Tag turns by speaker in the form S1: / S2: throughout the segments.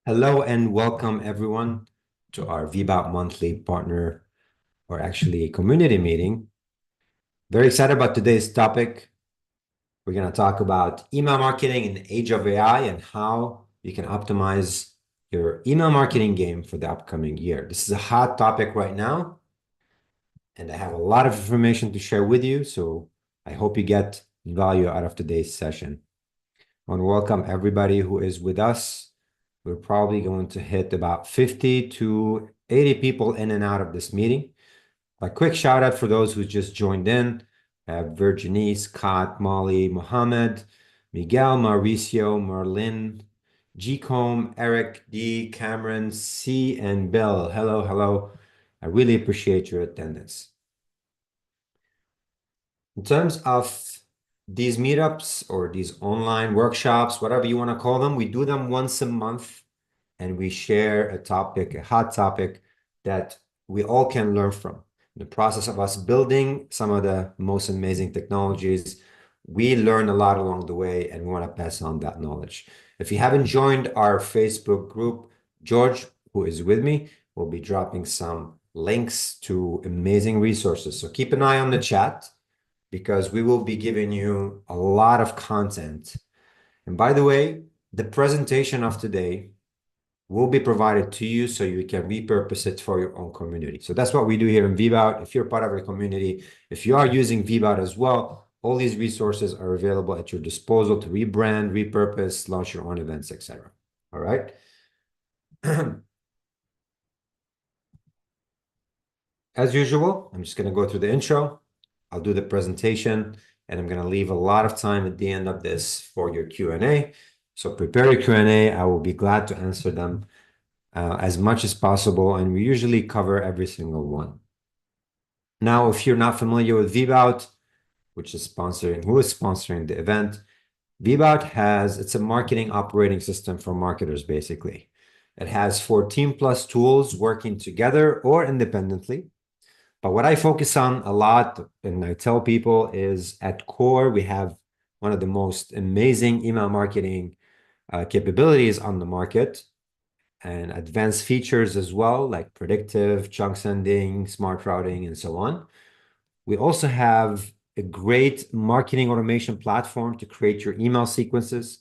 S1: Hello and welcome everyone to our VBout monthly partner or actually community meeting. Very excited about today's topic. We're going to talk about email marketing in the age of AI and how you can optimize your email marketing game for the upcoming year. This is a hot topic right now, and I have a lot of information to share with you. So I hope you get value out of today's session. I want to welcome everybody who is with us. We're probably going to hit about 50 to 80 people in and out of this meeting. A quick shout out for those who just joined in. I have Virginie, Scott, Molly, Mohammed, Miguel, Mauricio, Marlin, Gcombe, Eric, D, Cameron, C, and Bill. Hello, hello. I really appreciate your attendance. In terms of these meetups or these online workshops, whatever you want to call them, we do them once a month and we share a topic, a hot topic that we all can learn from. In the process of us building some of the most amazing technologies, we learn a lot along the way and we want to pass on that knowledge. If you haven't joined our Facebook group, George, who is with me, will be dropping some links to amazing resources. So keep an eye on the chat because we will be giving you a lot of content. And by the way, the presentation of today will be provided to you so you can repurpose it for your own community. So that's what we do here in VBout. If you're part of our community, if you are using VBout as well, all these resources are available at your disposal to rebrand, repurpose, launch your own events, etc. All right. As usual, I'm just going to go through the intro. I'll do the presentation, and I'm going to leave a lot of time at the end of this for your Q&A. So prepare your Q&A. I will be glad to answer them as much as possible, and we usually cover every single one. Now, if you're not familiar with VBout, who is sponsoring the event, VBout it's a marketing operating system for marketers, basically. It has 14 plus tools working together or independently. But what I focus on a lot, and I tell people, is at core, we have one of the most amazing email marketing capabilities on the market and advanced features as well, like predictive, chunk sending, smart routing, and so on. We also have a great marketing automation platform to create your email sequences.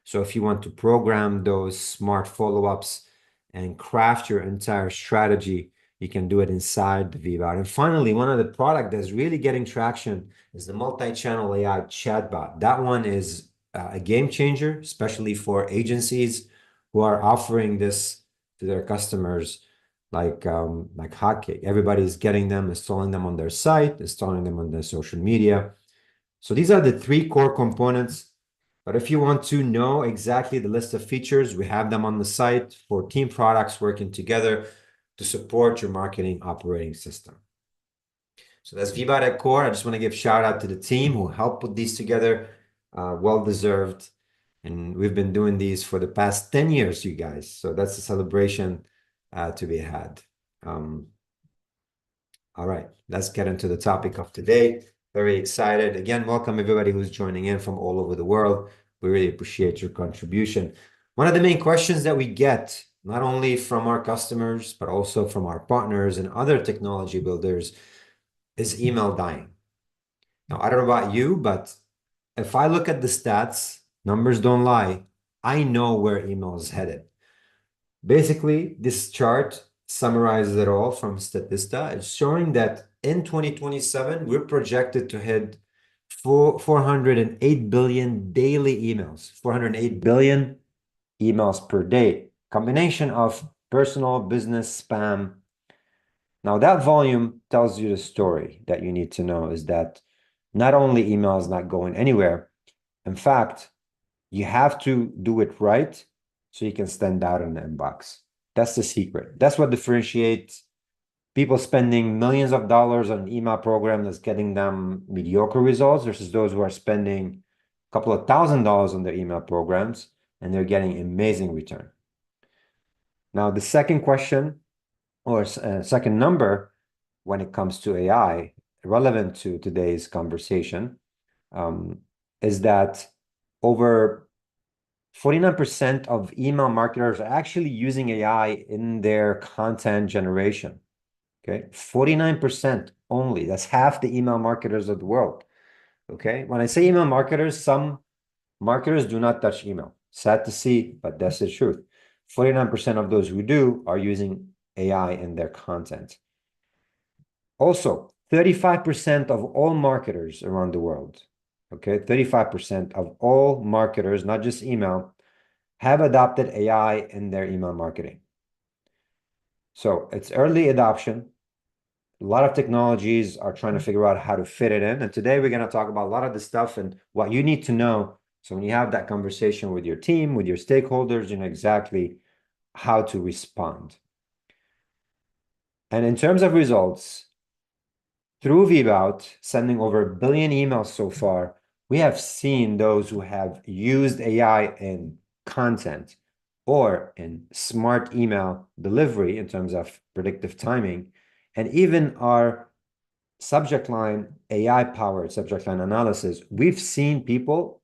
S1: So if you want to program those smart follow-ups and craft your entire strategy, you can do it inside the VBout. And finally, one of the product that's really getting traction is the multi-channel AI chatbot. That one is a game changer, especially for agencies who are offering this to their customers like hotcake. Everybody's getting them, installing them on their site, installing them on their social media. So these are the three core components. But if you want to know exactly the list of features, we have them on the site for team products working together to support your marketing operating system. So that's VBout at core. I just want to give shout out to the team who helped put these together. Well deserved. And we've been doing these for the past 10 years, you guys. So that's a celebration to be had. All right, let's get into the topic of today. Very excited. Again, welcome everybody who's joining in from all over the world. We really appreciate your contribution. One of the main questions that we get, not only from our customers, but also from our partners and other technology builders, is email dying. Now, I don't know about you, but if I look at the stats, numbers don't lie. I know where email is headed. Basically, this chart summarizes it all from Statista. It's showing that in 2027, we're projected to hit 408 billion daily emails, 408 billion emails per day, combination of personal, business, spam. Now, that volume tells you the story that you need to know is that not only email is not going anywhere, in fact, you have to do it right so you can stand out in the inbox. That's the secret. That's what differentiates people spending millions of dollars on an email program that's getting them mediocre results versus those who are spending a couple of $1,000s on their email programs and they're getting amazing return. Now, the second question or second number when it comes to AI, relevant to today's conversation, is that over 49% of email marketers are actually using AI in their content generation. Okay, 49% only. That's half the email marketers of the world. Okay, when I say email marketers, some marketers do not touch email. Sad to see, but that's the truth. 49% of those who do are using AI in their content. Also, 35% of all marketers around the world, okay, 35% of all marketers, not just email, have adopted AI in their email marketing. So it's early adoption. A lot of technologies are trying to figure out how to fit it in. And today we're going to talk about a lot of this stuff and what you need to know. So when you have that conversation with your team, with your stakeholders, you know exactly how to respond. And in terms of results, through VBout, sending over 1 billion emails so far, we have seen those who have used AI in content or in smart email delivery in terms of predictive timing, and even our subject line, AI-powered subject line analysis, we've seen people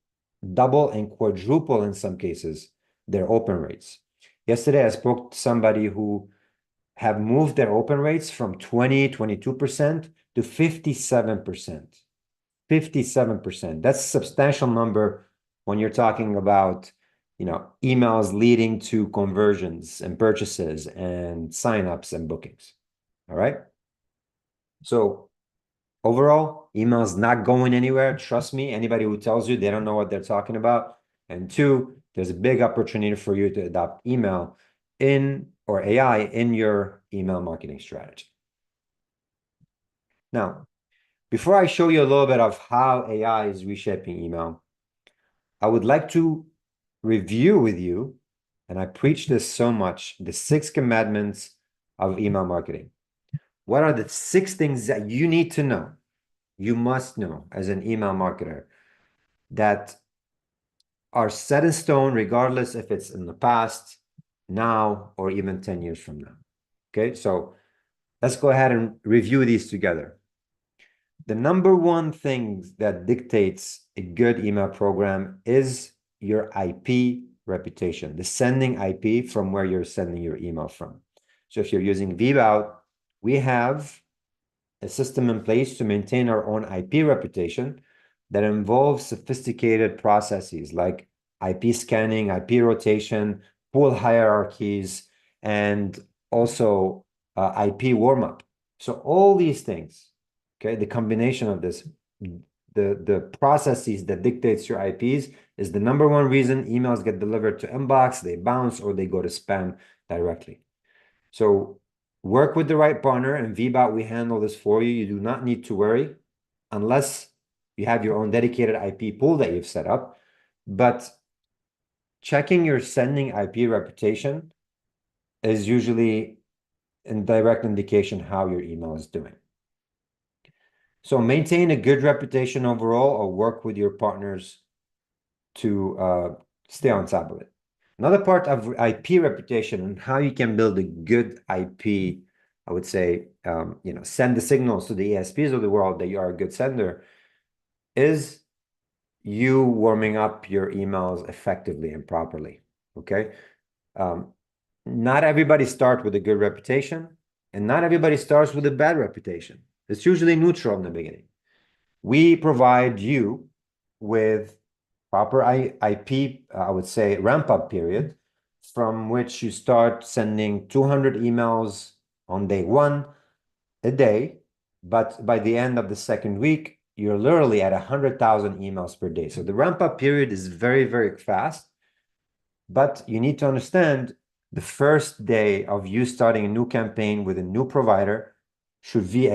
S1: double and quadruple in some cases their open rates. Yesterday, I spoke to somebody who have moved their open rates from 22% to 57%. 57%. That's a substantial number when you're talking about, you know, emails leading to conversions and purchases and signups and bookings. All right. So overall, email is not going anywhere. Trust me, anybody who tells you they don't know what they're talking about. And two, there's a big opportunity for you to adopt email in or AI in your email marketing strategy. Now, before I show you a little bit of how AI is reshaping email, I would like to review with you, and I preach this so much, the 6 commandments of email marketing. What are the 6 things that you need to know, you must know as an email marketer, that are set in stone regardless if it's in the past, now, or even 10 years from now? Okay, so let's go ahead and review these together. The number one thing that dictates a good email program is your IP reputation, the sending IP from where you're sending your email from. So if you're using VBout, we have a system in place to maintain our own IP reputation that involves sophisticated processes like IP scanning, IP rotation, pool hierarchies, and also IP warm-up. So all these things, okay, the combination of this, the processes that dictates your IPs is the number one reason emails get delivered to inbox, they bounce, or they go to spam directly. So work with the right partner, and VBout, we handle this for you. You do not need to worry unless you have your own dedicated IP pool that you've set up. But checking your sending IP reputation is usually a direct indication how your email is doing. So maintain a good reputation overall, or work with your partners to stay on top of it. Another part of IP reputation and how you can build a good IP, I would say, you know, send the signals to the ESPs of the world that you are a good sender, is you warming up your emails effectively and properly. Okay. Not everybody starts with a good reputation, and not everybody starts with a bad reputation. It's usually neutral in the beginning. We provide you with proper IP, I would say, ramp-up period, from which you start sending 200 emails on day 1 a day, but by the end of the second week, you're literally at 100,000 emails per day. So the ramp-up period is very, very fast, but you need to understand the first day of you starting a new campaign with a new provider should be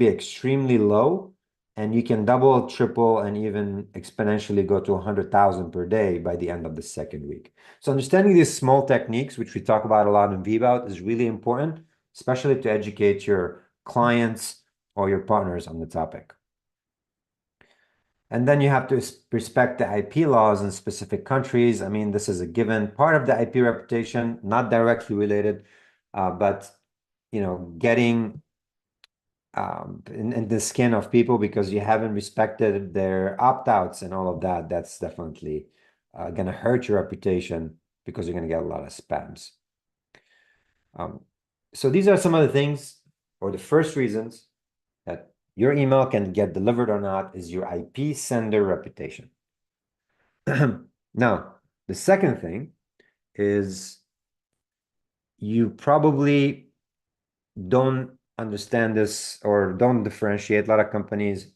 S1: extremely low, and you can double, triple, and even exponentially go to 100,000 per day by the end of the second week. So understanding these small techniques, which we talk about a lot in VBout, is really important, especially to educate your clients or your partners on the topic. And then you have to respect the IP laws in specific countries. I mean, this is a given part of the IP reputation, not directly related, but, you know, getting in the skin of people because you haven't respected their opt-outs and all of that, that's definitely going to hurt your reputation because you're going to get a lot of spams. So these are some of the things, or the first reasons that your email can get delivered or not is your IP sender reputation. Now, the second thing is you probably don't understand this or don't differentiate. A lot of companies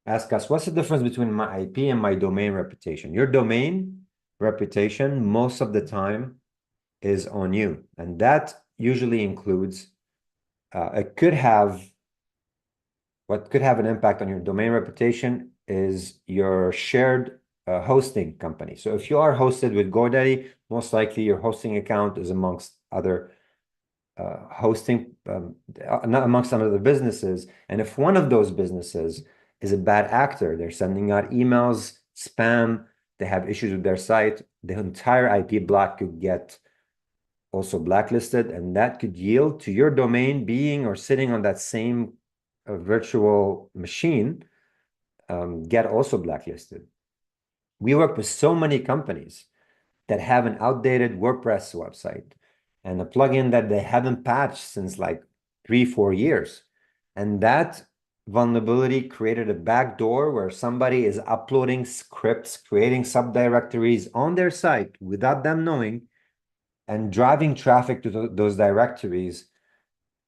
S1: ask us, what's the difference between my IP and my domain reputation? Your domain reputation, most of the time, is on you. And that usually includes, what could have an impact on your domain reputation is your shared hosting company. So if you are hosted with GoDaddy, most likely your hosting account is amongst other hosting, not amongst some other businesses. And if one of those businesses is a bad actor, they're sending out emails, spam, they have issues with their site, the entire IP block could get also blacklisted, and that could yield to your domain being or sitting on that same virtual machine, get also blacklisted. We work with so many companies that have an outdated WordPress website and a plugin that they haven't patched since like 3-4 years. And that vulnerability created a backdoor where somebody is uploading scripts, creating subdirectories on their site without them knowing, and driving traffic to those directories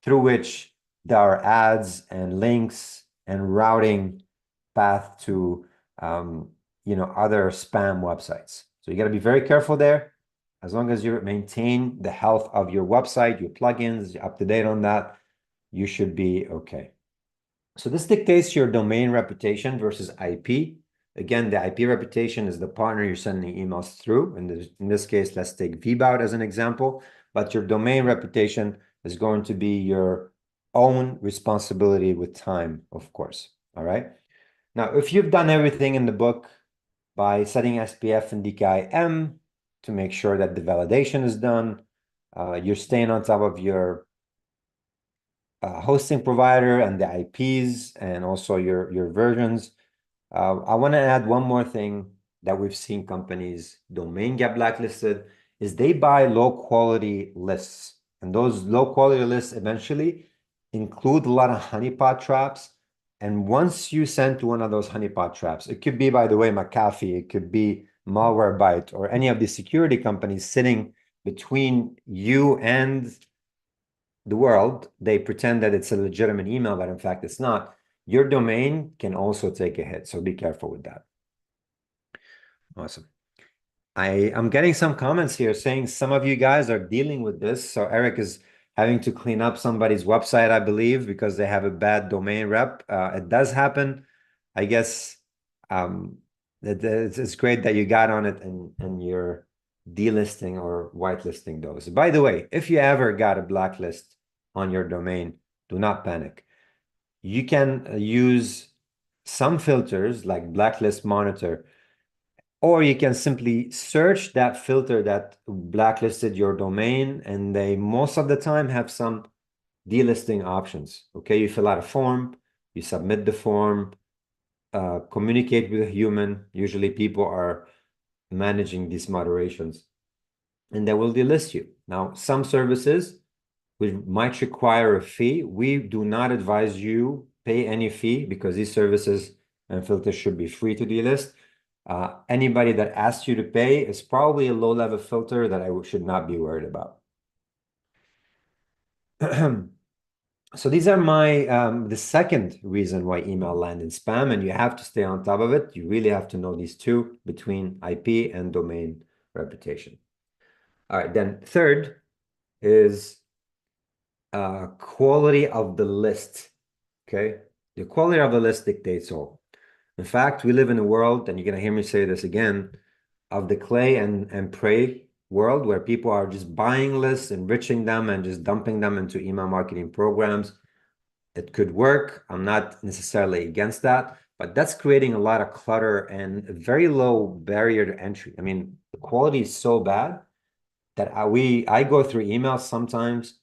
S1: through which there are ads and links and routing path to other spam websites. So you got to be very careful there. As long as you maintain the health of your website, your plugins, you're up to date on that, you should be okay. So this dictates your domain reputation versus IP. Again, the IP reputation is the partner you're sending emails through. In this case, let's take VBout as an example. But your domain reputation is going to be your own responsibility with time, of course. All right. Now, if you've done everything in the book by setting SPF and DKIM to make sure that the validation is done, you're staying on top of your hosting provider and the IPs and also your versions. I want to add one more thing that we've seen companies domain get blacklisted is they buy low quality lists. And those low quality lists eventually include a lot of honeypot traps. And once you send to one of those honeypot traps, it could be, by the way, McAfee, it could be Malwarebytes or any of the security companies sitting between you and the world. They pretend that it's a legitimate email, but in fact, it's not. Your domain can also take a hit, so be careful with that. Awesome. I'm getting some comments here saying some of you guys are dealing with this. So Eric is having to clean up somebody's website, I believe, because they have a bad domain rep. It does happen. I guess it's great that you got on it and you're delisting or whitelisting those. By the way, if you ever got a blacklist on your domain, do not panic. You can use some filters like Blacklist Monitor, or you can simply search that filter that blacklisted your domain, and they most of the time have some delisting options. Okay, you fill out a form, you submit the form, communicate with a human. Usually people are managing these moderations, and they will delist you. Now, some services which might require a fee, we do not advise you pay any fee because these services and filters should be free to delist. Anybody that asks you to pay is probably a low-level filter that I should not be worried about. So these are the second reason why email land in spam, and you have to stay on top of it. You really have to know these two between IP and domain reputation. All right, then third is quality of the list. Okay, the quality of the list dictates all. In fact, we live in a world, and you're going to hear me say this again, of the clay and pray world where people are just buying lists, enriching them, and just dumping them into email marketing programs. It could work. I'm not necessarily against that, but that's creating a lot of clutter and a very low barrier to entry. I mean, the quality is so bad that I go through emails sometimes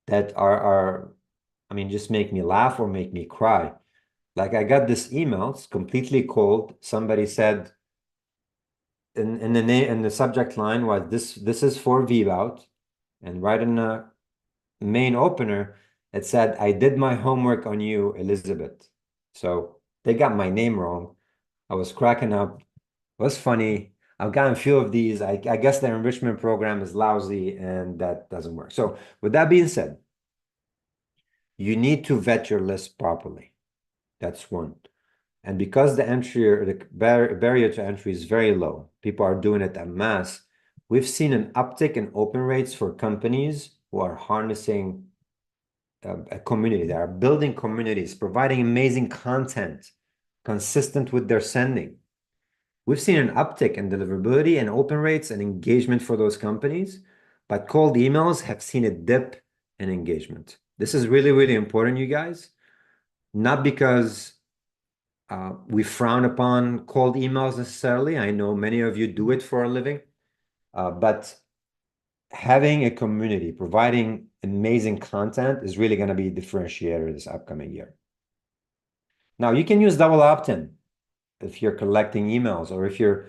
S1: that are I mean, just make me laugh or make me cry. Like I got this email, it's completely cold. Somebody said, in the name in the subject line was this is for VBout, and right in the main opener it said, I did my homework on you, Elizabeth. So they got my name wrong. I was cracking up. It was funny. I've gotten a few of these. I guess their enrichment program is lousy and that doesn't work. So with that being said, you need to vet your list properly. That's one. And because the entry or the barrier to entry is very low, people are doing it en masse. We've seen an uptick in open rates for companies who are harnessing a community. They are building communities, providing amazing content consistent with their sending. We've seen an uptick in deliverability and open rates and engagement for those companies, but cold emails have seen a dip in engagement. This is really, really important, you guys. Not because we frown upon cold emails necessarily. I know many of you do it for a living, but having a community, providing amazing content is really going to be a differentiator this upcoming year. Now, you can use double opt-in if you're collecting emails, or if you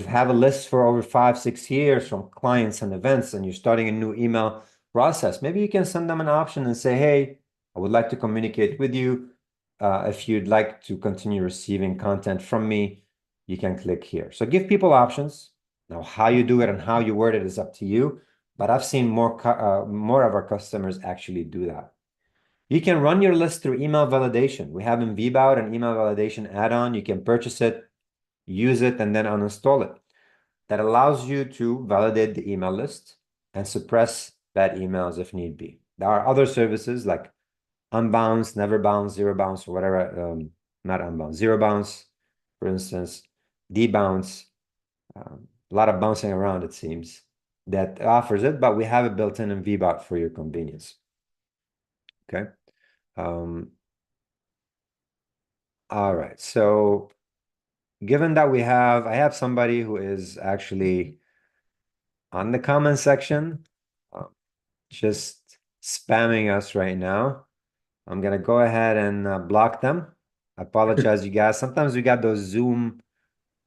S1: have a list for over 5-6 years from clients and events, and you're starting a new email process. Maybe you can send them an option and say, hey, I would like to communicate with you. If you'd like to continue receiving content from me, you can click here. So give people options. Now, how you do it and how you word it is up to you. But I've seen more of our customers actually do that. You can run your list through email validation. We have in VBout an email validation add-on. You can purchase it, use it, and then uninstall it. That allows you to validate the email list and suppress bad emails if need be. There are other services like Unbounce, Never Bounce, Zero Bounce, or whatever. Not Unbounce, Zero Bounce, for instance, Debounce. A lot of bouncing around, it seems, that offers it, but we have it built in VBout for your convenience. Okay. All right. So given that I have somebody who is actually on the comment section, just spamming us right now. I'm gonna go ahead and block them. I apologize, you guys. Sometimes we got those Zoom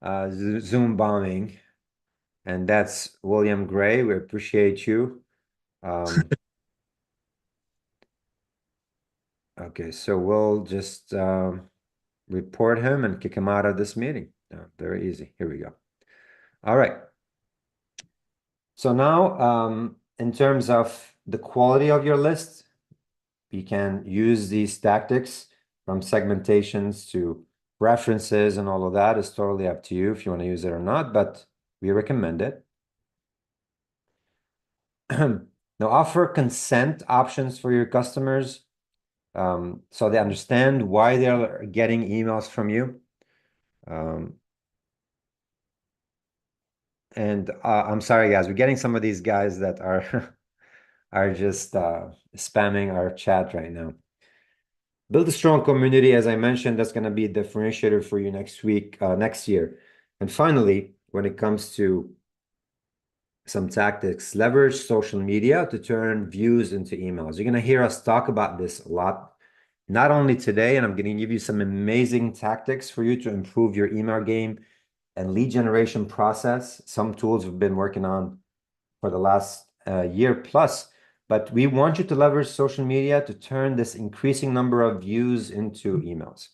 S1: bombing, and that's William Gray. We appreciate you. Okay, so we'll just report him and kick him out of this meeting. Very easy. Here we go. All right. So now, in terms of the quality of your list, you can use these tactics from segmentations to references and all of that. Is totally up to you if you want to use it or not, but we recommend it. Now, offer consent options for your customers, so they understand why they're getting emails from you. And I'm sorry, guys, we're getting some of these guys that are are just spamming our chat right now. Build a strong community, as I mentioned, that's going to be a differentiator for you next year. And finally, when it comes to some tactics, leverage social media to turn views into emails. You're going to hear us talk about this a lot, not only today, and I'm going to give you some amazing tactics for you to improve your email game and lead generation process. Some tools we've been working on for the last year plus. But we want you to leverage social media to turn this increasing number of views into emails.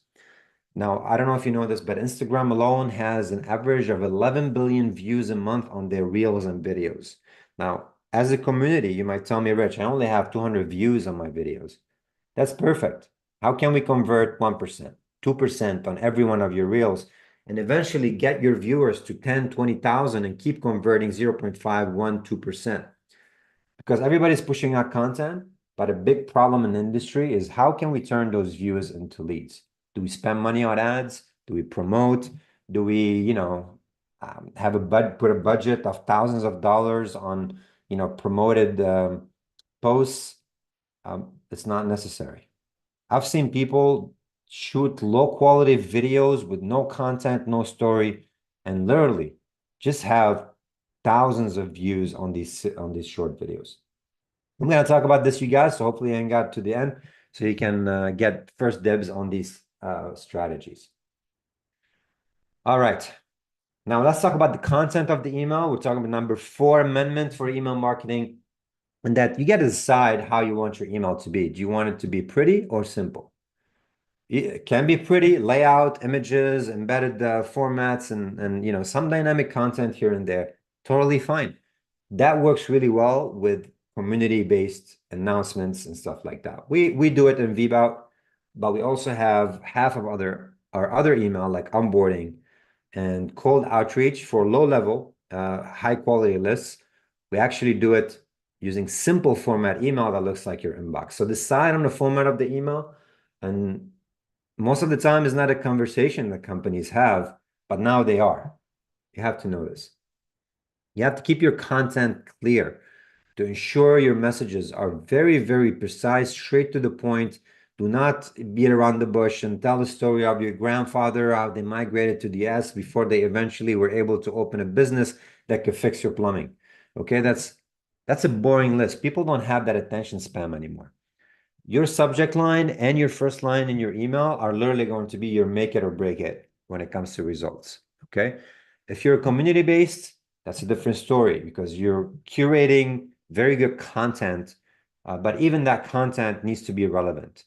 S1: Now, I don't know if you know this, but Instagram alone has an average of 11 billion views a month on their reels and videos. Now, as a community, you might tell me, Rich, I only have 200 views on my videos. That's perfect. How can we convert 1%, 2% on every one of your reels and eventually get your viewers to 10, 20,000 and keep converting 0.5, 1, 2%? Because everybody's pushing out content, but a big problem in the industry is how can we turn those views into leads? Do we spend money on ads? Do we promote? Do we, put a budget of thousands of dollars on, promoted posts? It's not necessary. I've seen people shoot low quality videos with no content, no story, and literally just have thousands of views on these short videos. I'm going to talk about this, you guys, so hopefully I got to the end so you can get first dibs on these strategies. All right. Now let's talk about the content of the email. We're talking about number 4 amendment for email marketing, and that you get to decide how you want your email to be. Do you want it to be pretty or simple? It can be pretty, layout, images, embedded formats, and some dynamic content here and there. Totally fine. That works really well with community-based announcements and stuff like that. We do it in VBout, but we also have half of our other email like onboarding and cold outreach for low-level, high-quality lists. We actually do it using simple format email that looks like your inbox. So decide on the format of the email, and most of the time it's not a conversation that companies have, but now they are. You have to know this. You have to keep your content clear to ensure your messages are very, very precise, straight to the point. Do not beat around the bush and tell the story of your grandfather, how they migrated to the S before they eventually were able to open a business that could fix your plumbing. Okay, that's a boring list. People don't have that attention span anymore. Your subject line and your first line in your email are literally going to be your make it or break it when it comes to results. Okay. If you're community based, that's a different story because you're curating very good content, but even that content needs to be relevant.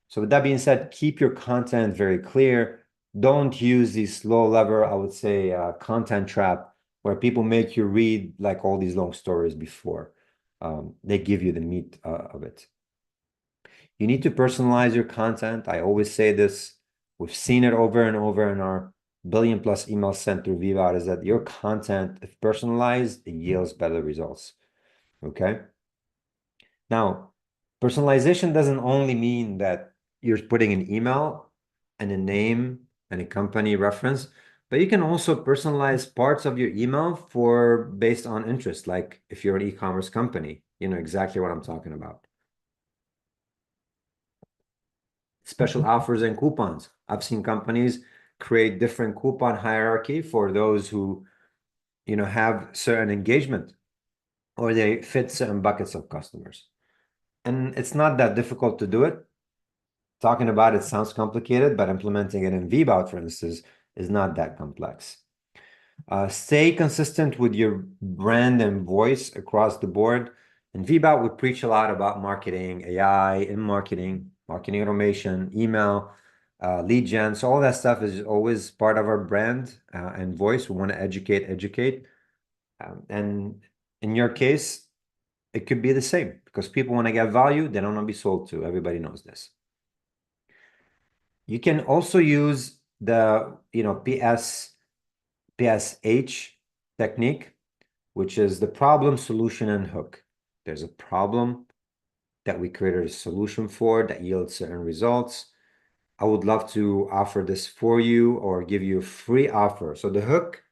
S1: So, with that being said, keep your content very clear. Don't use these low level, I would say, content trap where people make you read like all these long stories before they give you the meat of it. You need to personalize your content. I always say this. We've seen it over and over in our billion plus emails sent through VBout is that your content, if personalized, it yields better results. Okay. Now, personalization doesn't only mean that you're putting an email and a name and a company reference, but you can also personalize parts of your email for based on interest. Like if you're an e-commerce company, you know exactly what I'm talking about. Special offers and coupons. I've seen companies create different coupon hierarchy for those who, have certain engagement or they fit certain buckets of customers. And it's not that difficult to do it. Talking about it sounds complicated, but implementing it in VBout, for instance, is not that complex. Stay consistent with your brand and voice across the board. In VBout, we preach a lot about marketing, AI in marketing automation, email, lead gen. So all that stuff is always part of our brand and voice. We want to educate. And in your case, it could be the same because people want to get value. They don't want to be sold to. Everybody knows this. You can also use the, PSH technique, which is the problem, solution, and hook. There's a problem that we created a solution for that yields certain results. I would love to offer this for you or give you a free offer. So the hook,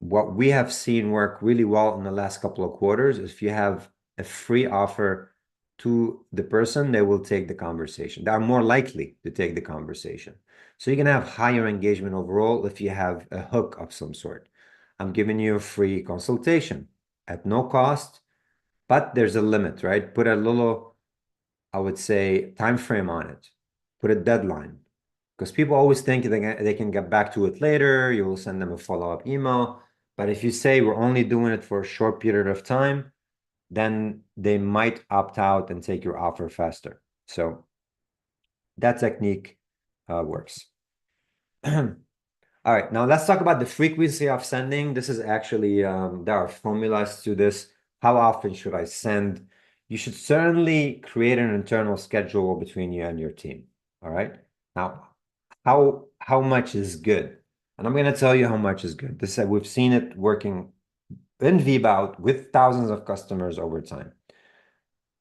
S1: what we have seen work really well in the last couple of quarters is if you have a free offer to the person, they will take the conversation. They are more likely to take the conversation. So you can have higher engagement overall if you have a hook of some sort. I'm giving you a free consultation at no cost, but there's a limit, right? Put a little, I would say, time frame on it. Put a deadline because people always think they can get back to it later. You will send them a follow-up email. But if you say we're only doing it for a short period of time, then they might opt out and take your offer faster. So that technique works. All right, now let's talk about the frequency of sending. This is actually, there are formulas to this. How often should I send? You should certainly create an internal schedule between you and your team. All right. Now, how much is good? And I'm going to tell you how much is good. This we've seen it working in VBout with thousands of customers over time.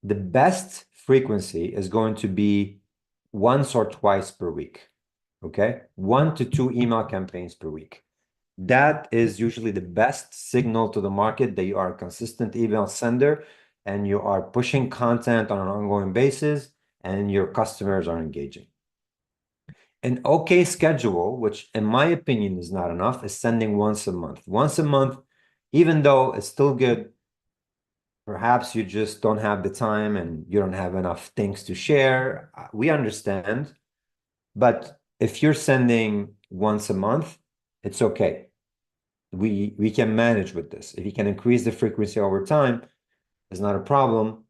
S1: The best frequency is going to be once or twice per week. Okay, 1 to 2 email campaigns per week. That is usually the best signal to the market that you are a consistent email sender and you are pushing content on an ongoing basis and your customers are engaging. An okay schedule, which in my opinion is not enough, is sending once a month. Once a month, even though it's still good, perhaps you just don't have the time and you don't have enough things to share. We understand. But if you're sending once a month, It's okay. We can manage with this. If you can increase the frequency over time, it's not a problem.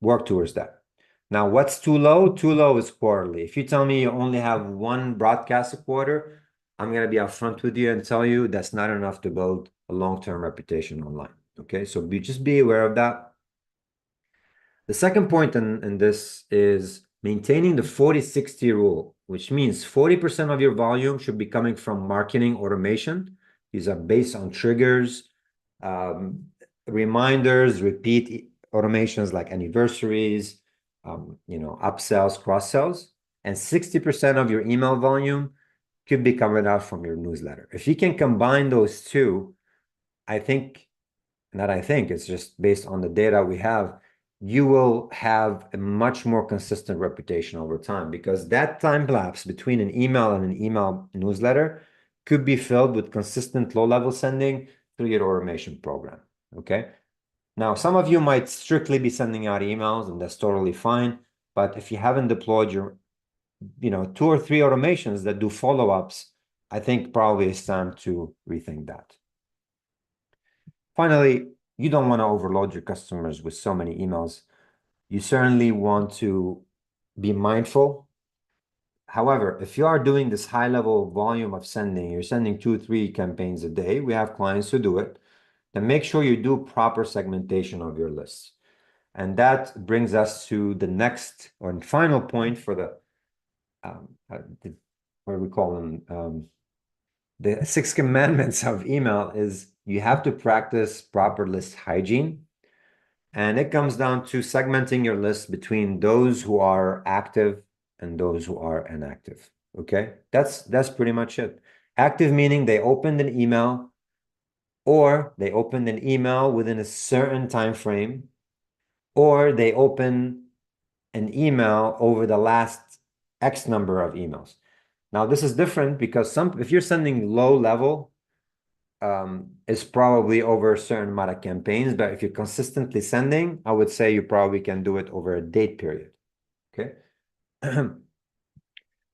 S1: Work towards that. Now, what's too low? Too low is quarterly. If you tell me you only have one broadcast a quarter, I'm going to be upfront with you and tell you that's not enough to build a long-term reputation online. Okay, so just be aware of that. The second point in this is maintaining the 40-60 rule, which means 40% of your volume should be coming from marketing automation. These are based on triggers, reminders, repeat automations like anniversaries, upsells, cross sells, and 60% of your email volume could be coming out from your newsletter. If you can combine those two, it's just based on the data we have, you will have a much more consistent reputation over time, because that time lapse between an email and an email newsletter could be filled with consistent low-level sending through your automation program. Okay. Now, some of you might strictly be sending out emails, and that's totally fine. But if you haven't deployed your, 2 or 3 automations that do follow-ups, I think probably it's time to rethink that. Finally, you don't want to overload your customers with so many emails. You certainly want to be mindful. However, if you are doing this high level volume of sending, you're sending 2, 3 campaigns a day, we have clients who do it, then make sure you do proper segmentation of your lists. And that brings us to the next or final point for what we call them, the 6 commandments of email is you have to practice proper list hygiene. And it comes down to segmenting your list between those who are active and those who are inactive. Okay, that's pretty much it. Active meaning they opened an email, or they opened an email within a certain time frame, or they open an email over the last X number of emails. Now, this is different because if you're sending low level, it's probably over a certain amount of campaigns, but if you're consistently sending, I would say you probably can do it over a date period. Okay.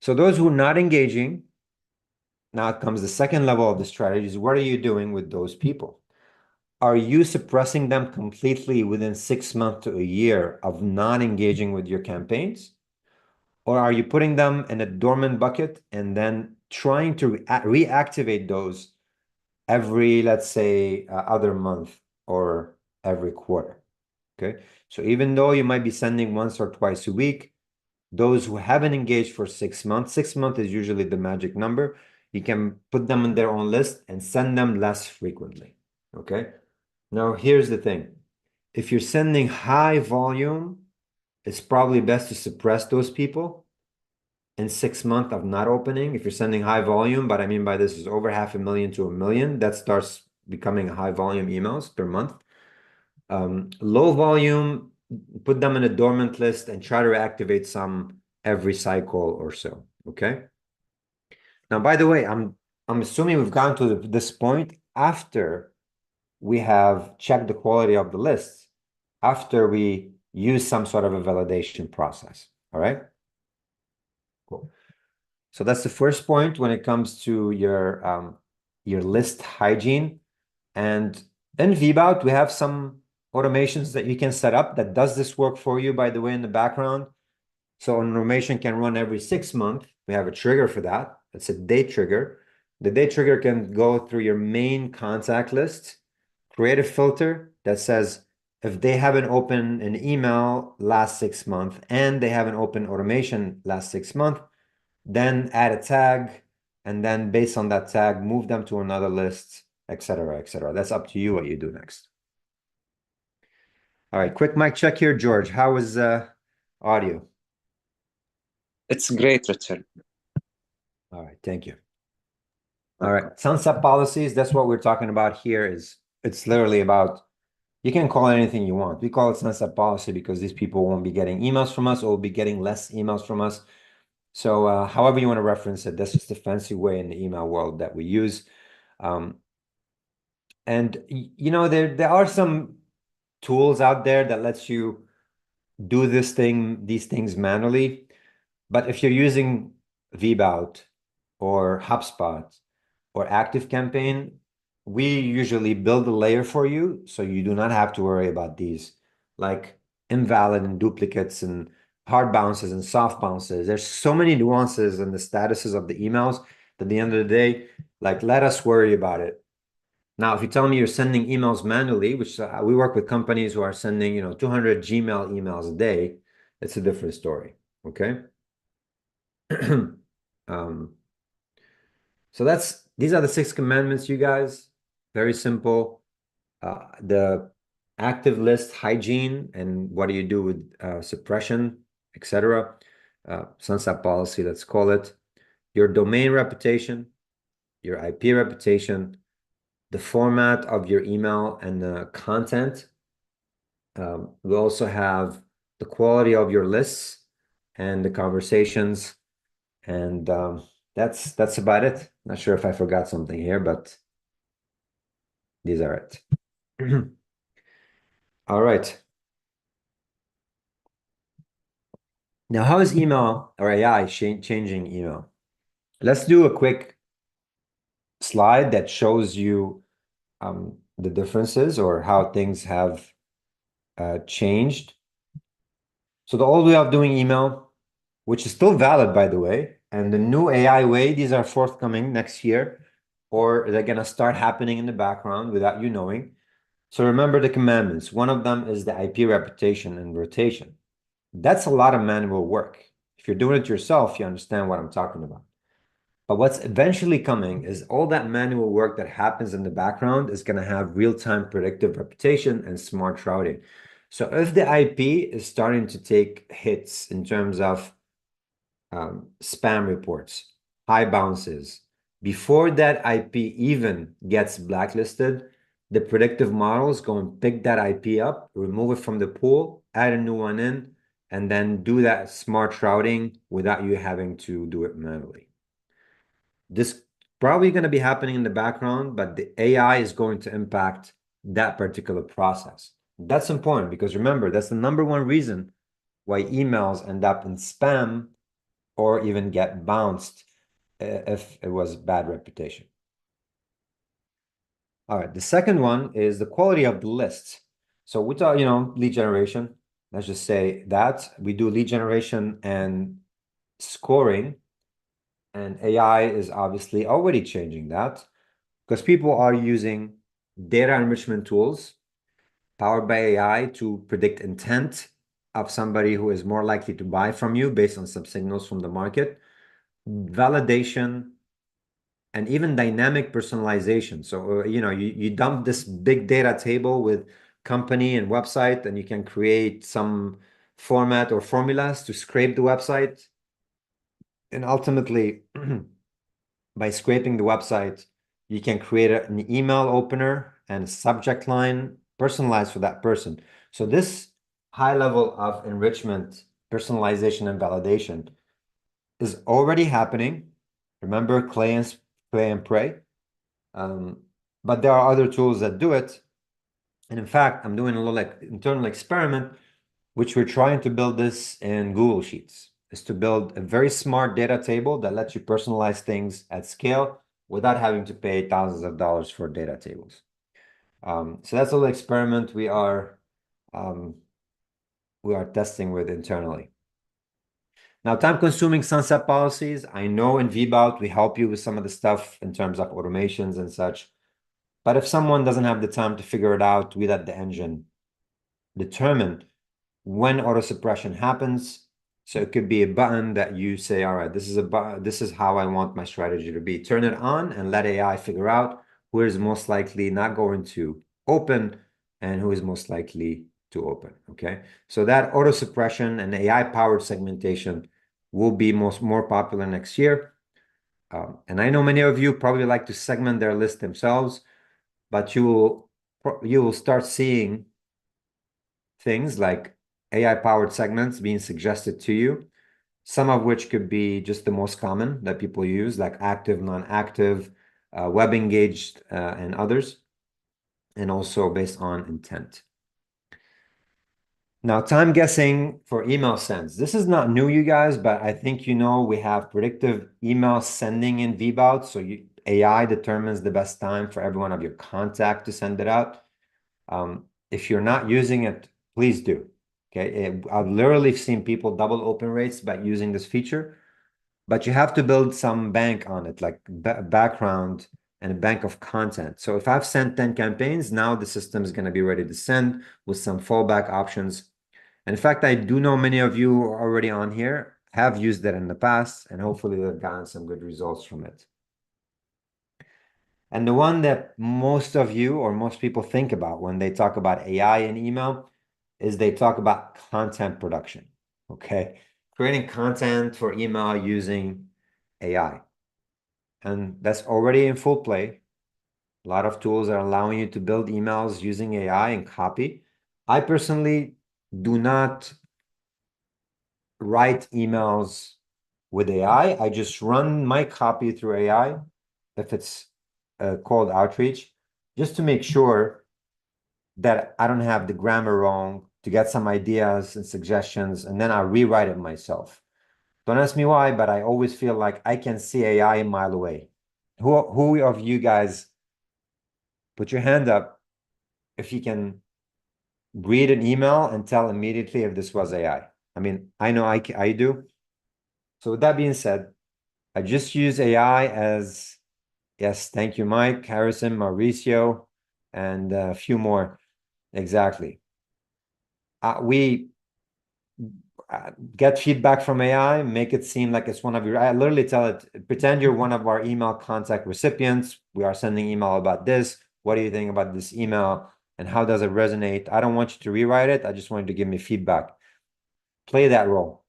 S1: So those who are not engaging, now comes the second level of the strategies. What are you doing with those people? Are you suppressing them completely within 6 months to a year of not engaging with your campaigns? Or are you putting them in a dormant bucket and then trying to reactivate those every, let's say, other month or every quarter? Okay. So even though you might be sending once or twice a week, those who haven't engaged for 6 months, 6 months is usually the magic number. You can put them on their own list and send them less frequently. Okay. Now, here's the thing. If you're sending high volume, it's probably best to suppress those people in 6 months of not opening. If you're sending high volume, but I mean by this is over 500,000 to 1 million, that starts becoming high volume emails per month. Low volume, put them in a dormant list and try to reactivate some every cycle or so. Okay. Now, by the way, I'm assuming we've gone to this point after we have checked the quality of the lists, after we use some sort of a validation process. All right. Cool. So that's the first point when it comes to your list hygiene. And in VBout, we have some automations that you can set up that does this work for you, by the way, in the background. So an automation can run every 6 months. We have a trigger for that. It's a date trigger. The date trigger can go through your main contact list, create a filter that says if they haven't opened an email last 6 months and they haven't opened automation last 6 months, then add a tag, and then based on that tag, move them to another list, etc., etc. That's up to you what you do next. All right, quick mic check here, George. How is audio?
S2: It's great, Richard.
S1: All right, thank you. All right, sunset policies, that's what we're talking about here. It's literally about, you can call it anything you want. We call it sunset policy because these people won't be getting emails from us or will be getting less emails from us. So however you want to reference it, that's just a fancy way in the email world that we use. And there are some tools out there that lets you do these things manually. But if you're using VBout or HubSpot or active campaign, we usually build a layer for you so you do not have to worry about these, like invalid and duplicates and hard bounces and soft bounces. There's so many nuances in the statuses of the emails that at the end of the day, like, let us worry about it. Now, if you tell me you're sending emails manually, which we work with companies who are sending, 200 Gmail emails a day, it's a different story. Okay. um, so these are the 6 commandments, you guys. Very simple. The active list hygiene and what do you do with suppression, etc. Sunset policy, let's call it. Your domain reputation, your IP reputation, the format of your email and the content. We also have the quality of your lists and the conversations. And that's about it. Not sure if I forgot something here, but these are it. All right. Now, how is email or AI changing email? Let's do a quick slide that shows you the differences or how things have changed. So the old way of doing email, which is still valid, by the way, and the new AI way, these are forthcoming next year, or they're going to start happening in the background without you knowing. So remember the commandments. One of them is the IP reputation and rotation. That's a lot of manual work. If you're doing it yourself, you understand what I'm talking about. But what's eventually coming is all that manual work that happens in the background is going to have real-time predictive reputation and smart routing. So if the IP is starting to take hits in terms of spam reports, high bounces, before that IP even gets blacklisted, the predictive models go and pick that IP up, remove it from the pool, add a new one in, and then do that smart routing without you having to do it manually. This probably going to be happening in the background, but the AI is going to impact that particular process. That's important because remember, that's the number one reason why emails end up in spam or even get bounced if it was bad reputation. All right, the second one is the quality of the lists. So we talk, lead generation. Let's just say that we do lead generation and scoring, and AI is obviously already changing that because people are using data enrichment tools powered by AI to predict intent of somebody who is more likely to buy from you based on some signals from the market, validation, and even dynamic personalization. So, you dump this big data table with company and website, and you can create some format or formulas to scrape the website. And ultimately, by scraping the website, you can create an email opener and a subject line personalized for that person. So this high level of enrichment, personalization, and validation is already happening. Remember, play and pray. But there are other tools that do it. And in fact, I'm doing a little internal experiment, which we're trying to build this in Google Sheets, is to build a very smart data table that lets you personalize things at scale without having to pay thousands of dollars for data tables. So that's a little experiment we are testing with internally. Now, time-consuming sunset policies. I know in VBout, we help you with some of the stuff in terms of automations and such. But if someone doesn't have the time to figure it out, we let the engine determine when auto suppression happens. So it could be a button that you say, all right, this is how I want my strategy to be. Turn it on and let AI figure out who is most likely not going to open and who is most likely to open. Okay. So that auto suppression and AI powered segmentation will be more popular next year. And I know many of you probably like to segment their list themselves, but you will start seeing things like AI-powered segments being suggested to you, some of which could be just the most common that people use, like active, non-active, web engaged, and others, and also based on intent. Now, time guessing for email sends. This is not new, you guys, but I think we have predictive email sending in VBout. So AI determines the best time for every one of your contact to send it out. If you're not using it, please do. Okay, I've literally seen people double open rates by using this feature, but you have to build some bank on it, like background and a bank of content. So if I've sent 10 campaigns, now the system is going to be ready to send with some fallback options. And in fact, I do know many of you are already on here, have used it in the past, and hopefully they've gotten some good results from it. And the one that most of you or most people think about when they talk about AI in email is they talk about content production, okay? Creating content for email using AI. And that's already in full play. A lot of tools are allowing you to build emails using AI and copy. I personally do not write emails with AI. I just run my copy through AI if it's cold outreach, just to make sure that I don't have the grammar wrong, to get some ideas and suggestions, and then I rewrite it myself. Don't ask me why, but I always feel like I can see AI a mile away. Who of you guys put your hand up if you can read an email and tell immediately if this was AI? I mean, I know I do. So with that being said, I just use AI as, yes, thank you, Mike, Harrison, Mauricio, and a few more. Exactly. We get feedback from AI, make it seem like it's one of your, I literally tell it, pretend you're one of our email contact recipients. We are sending email about this. What do you think about this email? And how does it resonate? I don't want you to rewrite it. I just want you to give me feedback. Play that role.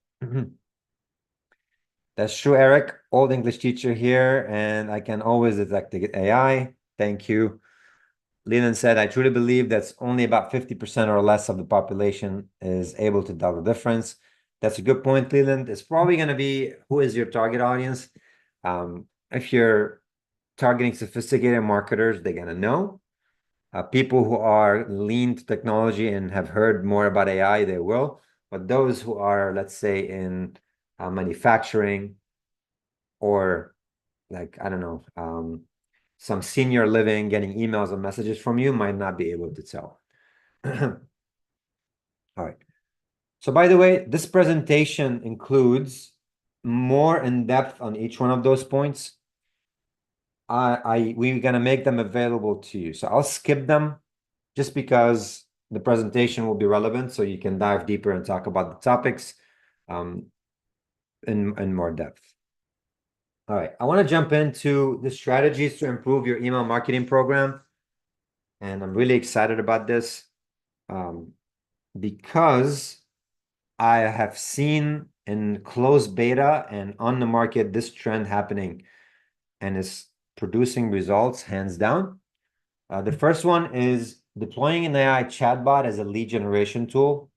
S1: That's true, Eric. Old English teacher here, and I can always detect the AI. Thank you. Leland said, I truly believe that's only about 50% or less of the population is able to tell the difference. That's a good point, Leland. It's probably going to be who is your target audience. If you're targeting sophisticated marketers, they're going to know. People who are lean to technology and have heard more about AI, they will. But those who are, let's say, in manufacturing or like, I don't know, some senior living, getting emails and messages from you might not be able to tell. All right. So by the way, this presentation includes more in depth on each one of those points. We're gonna make them available to you. So I'll skip them just because the presentation will be relevant, so you can dive deeper and talk about the topics in more depth. All right, I want to jump into the strategies to improve your email marketing program. And I'm really excited about this because I have seen in closed beta and on the market this trend happening and is producing results hands down. The first one is deploying an AI chatbot as a lead generation tool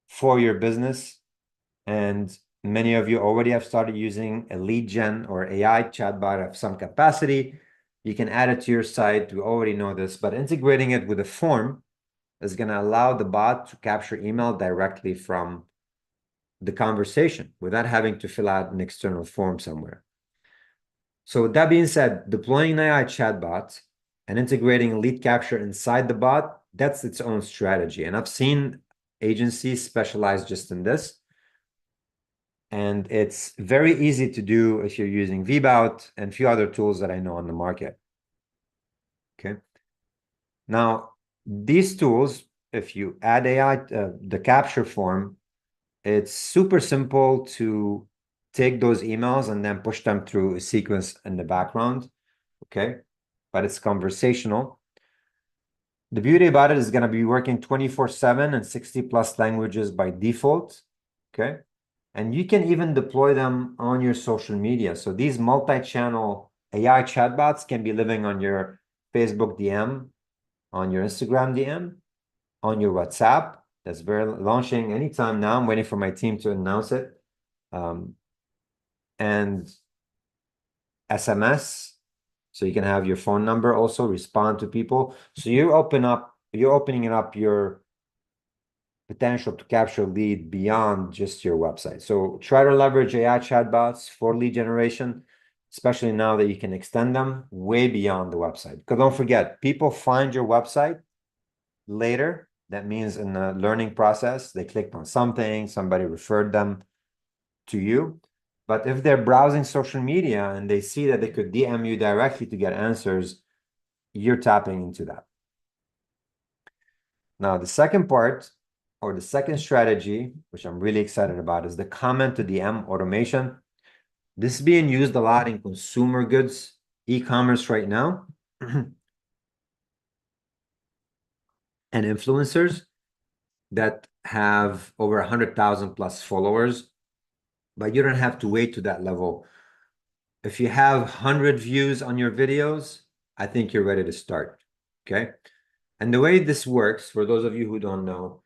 S1: for your business. And many of you already have started using a lead gen or AI chatbot of some capacity. You can add it to your site. We already know this, but integrating it with a form is going to allow the bot to capture email directly from the conversation without having to fill out an external form somewhere. So with that being said, deploying an AI chatbot and integrating lead capture inside the bot, that's its own strategy. And I've seen agencies specialize just in this. And it's very easy to do if you're using VBout and a few other tools that I know on the market. Okay. Now, these tools, if you add AI, the capture form, it's super simple to take those emails and then push them through a sequence in the background. Okay. But it's conversational. The beauty about it is going to be working 24/7 and 60 plus languages by default. Okay. And you can even deploy them on your social media. So these multi-channel AI chatbots can be living on your Facebook DM, on your Instagram DM, on your WhatsApp. That's launching anytime now. I'm waiting for my team to announce it. And SMS. So you can have your phone number also respond to people. So you're opening up your potential to capture lead beyond just your website. So try to leverage AI chatbots for lead generation. especially now that you can extend them way beyond the website. Because don't forget, people find your website later. That means in the learning process, they clicked on something, somebody referred them to you. But if they're browsing social media and they see that they could DM you directly to get answers, you're tapping into that. Now, the second part, or the second strategy, which I'm really excited about, is the comment to DM automation. This is being used a lot in consumer goods, e-commerce right now, and influencers that have over 100,000 plus followers, but you don't have to wait to that level. If you have 100 views on your videos, I think you're ready to start, okay? And the way this works, for those of you who don't know,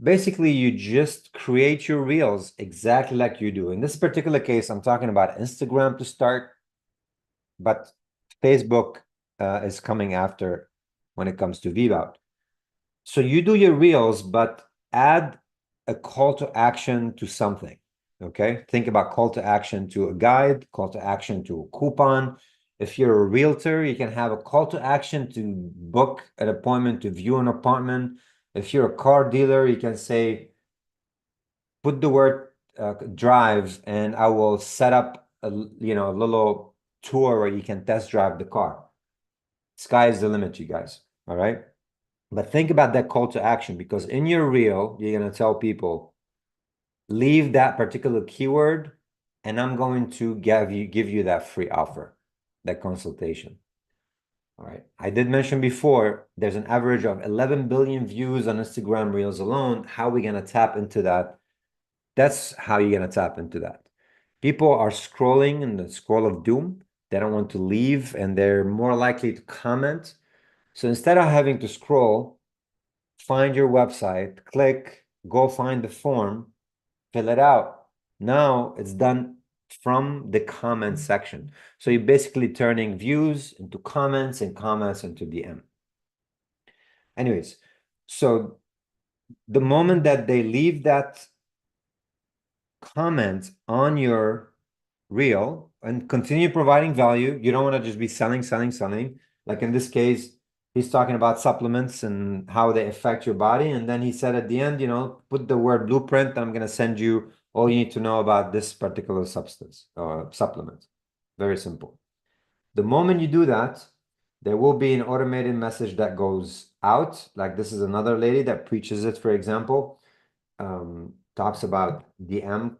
S1: basically you just create your reels exactly like you do. In this particular case, I'm talking about Instagram to start, but Facebook is coming after when it comes to VBout. So you do your reels, but add a call to action to something, okay? Think about call to action to a guide, call to action to a coupon. If you're a realtor, you can have a call to action to book an appointment to view an apartment. If you're a car dealer, you can say, put the word drive and I will set up a little tour where you can test drive the car. Sky is the limit, you guys, all right? But think about that call to action, because in your reel, you're going to tell people, leave that particular keyword, and I'm going to give you that free offer, that consultation. All right. I did mention before, there's an average of 11 billion views on Instagram Reels alone. How are we going to tap into that? That's how you're going to tap into that. People are scrolling in the scroll of doom. They don't want to leave, and they're more likely to comment. So instead of having to scroll, find your website, click, go find the form, fill it out. Now it's done from the comment section. So you're basically turning views into comments and comments into DM. Anyways, so the moment that they leave that comment on your reel and continue providing value, you don't want to just be selling. Like in this case, he's talking about supplements and how they affect your body. And then he said at the end, put the word blueprint. I'm going to send you all you need to know about this particular substance or supplement. Very simple. The moment you do that, there will be an automated message that goes out. Like this is another lady that preaches it, for example, talks about DM,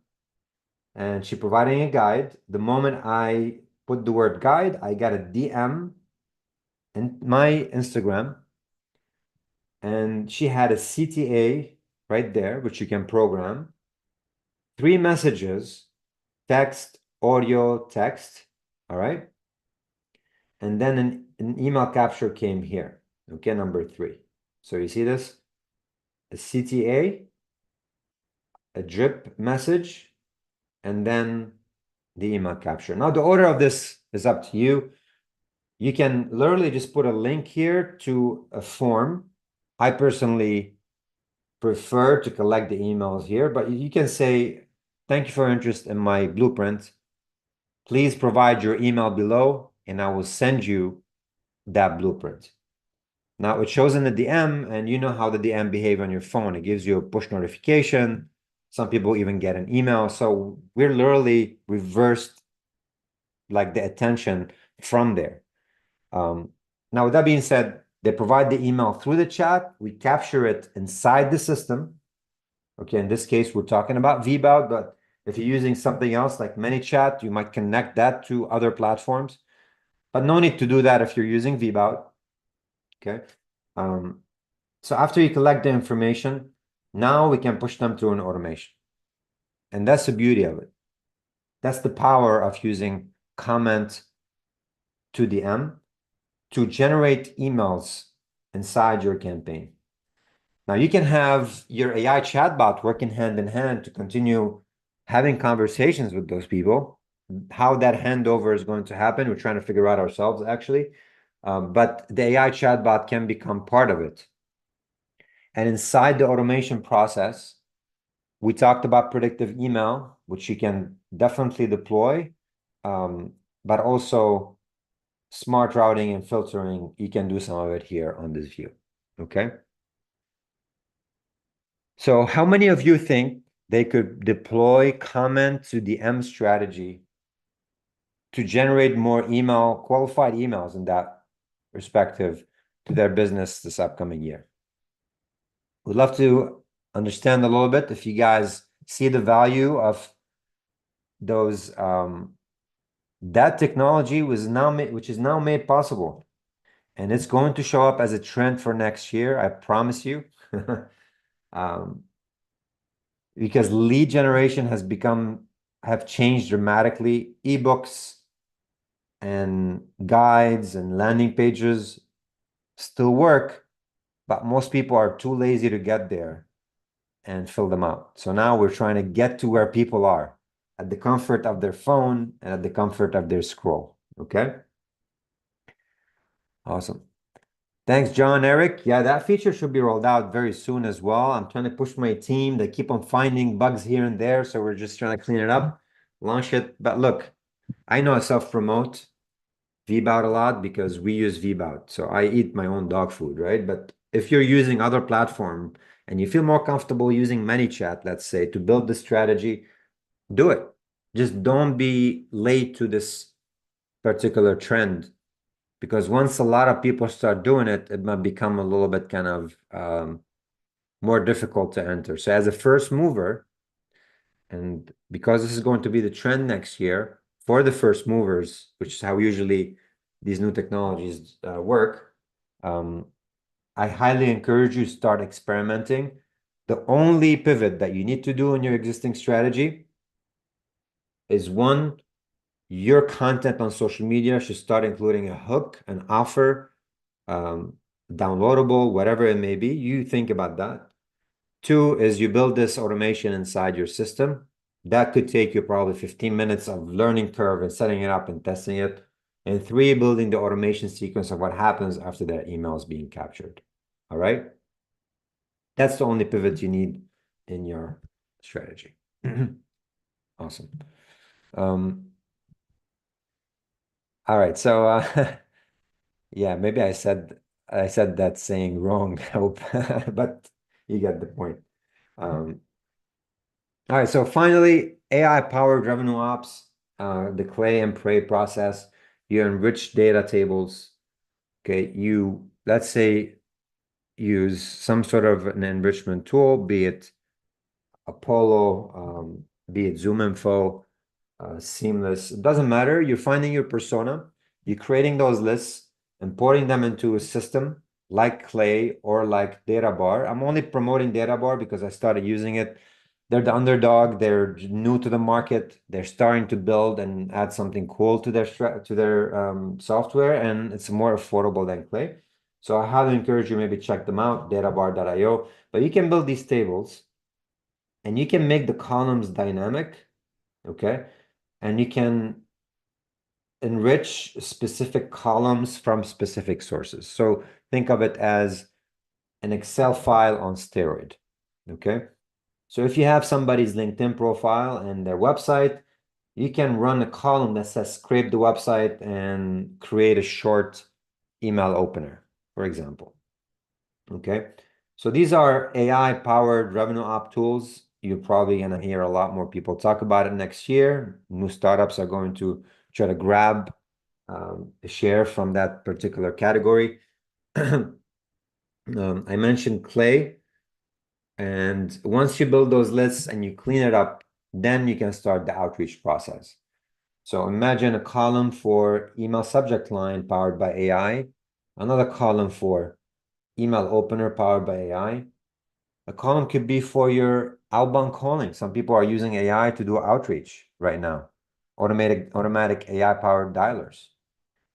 S1: and she providing a guide. The moment I put the word guide, I got a DM in my Instagram, and she had a CTA right there, which you can program. 3 messages, text, audio, text, all right? And then an email capture came here, okay, number 3. So you see this? A CTA, a drip message, and then the email capture. Now, the order of this is up to you. You can literally just put a link here to a form. I personally prefer to collect the emails here, but you can say, thank you for your interest in my blueprint. Please provide your email below, and I will send you that blueprint. Now, it shows in the DM, and you know how the DM behave on your phone. It gives you a push notification. Some people even get an email. So we're literally reversed like the attention from there. Now, with that being said, they provide the email through the chat. We capture it inside the system. Okay, in this case, we're talking about VBout, but if you're using something else like ManyChat, you might connect that to other platforms. But no need to do that if you're using VBout. Okay. So after you collect the information, now we can push them through an automation. And that's the beauty of it. That's the power of using comment to DM to generate emails inside your campaign. Now you can have your AI chatbot working hand in hand to continue having conversations with those people. How that handover is going to happen, we're trying to figure out ourselves actually. But the AI chatbot can become part of it. And inside the automation process, we talked about predictive email, which you can definitely deploy. but also smart routing and filtering, you can do some of it here on this view, okay? So how many of you think they could deploy comment to DM strategy to generate more qualified emails in that perspective to their business this upcoming year? We'd love to understand a little bit if you guys see the value of those that technology which is now made possible, and it's going to show up as a trend for next year, I promise you. Because lead generation have changed dramatically. Ebooks and guides and landing pages still work, but most people are too lazy to get there and fill them out. So now we're trying to get to where people are at the comfort of their phone and at the comfort of their scroll. Okay. Awesome. Thanks, John. Eric. Yeah, that feature should be rolled out very soon as well. I'm trying to push my team. They keep on finding bugs here and there, so we're just trying to clean it up, launch it. But look, I know I self-promote VBout a lot because we use VBout. So I eat my own dog food, right? But if you're using other platform and you feel more comfortable using ManyChat, let's say, to build the strategy, do it. Just don't be late to this particular trend, because once a lot of people start doing it, it might become a little bit kind of more difficult to enter. So as a first mover, and because this is going to be the trend next year for the first movers, which is how usually these new technologies work, I highly encourage you to start experimenting. The only pivot that you need to do in your existing strategy is one, your content on social media should start including a hook, an offer, downloadable, whatever it may be. You think about that. Two is you build this automation inside your system. That could take you probably 15 minutes of learning curve and setting it up and testing it. And three, building the automation sequence of what happens after that email is being captured. All right. That's the only pivot you need in your strategy. Awesome. All right. So yeah, maybe I said that saying wrong, I hope, but you get the point. All right, so finally, AI-powered revenue ops, the clay and pray process. You enrich data tables. Okay, let's say, use some sort of an enrichment tool, be it Apollo, be it ZoomInfo, Seamless. It doesn't matter. You're finding your persona. You're creating those lists, importing them into a system like Clay or like DataBar. I'm only promoting DataBar because I started using it. They're the underdog. They're new to the market. They're starting to build and add something cool to their software, and it's more affordable than Clay. So I highly encourage you, maybe check them out, databar.io. But you can build these tables and you can make the columns dynamic, okay? And you can enrich specific columns from specific sources. So think of it as an Excel file on steroid, okay? So if you have somebody's LinkedIn profile and their website, you can run a column that says scrape the website and create a short email opener, for example. Okay. So these are AI-powered revenue op tools. You're probably going to hear a lot more people talk about it next year. New startups are going to try to grab a share from that particular category. I mentioned Clay. And once you build those lists and you clean it up, then you can start the outreach process. So imagine a column for email subject line powered by AI, another column for email opener powered by AI. A column could be for your outbound calling. Some people are using AI to do outreach right now, automatic AI-powered dialers.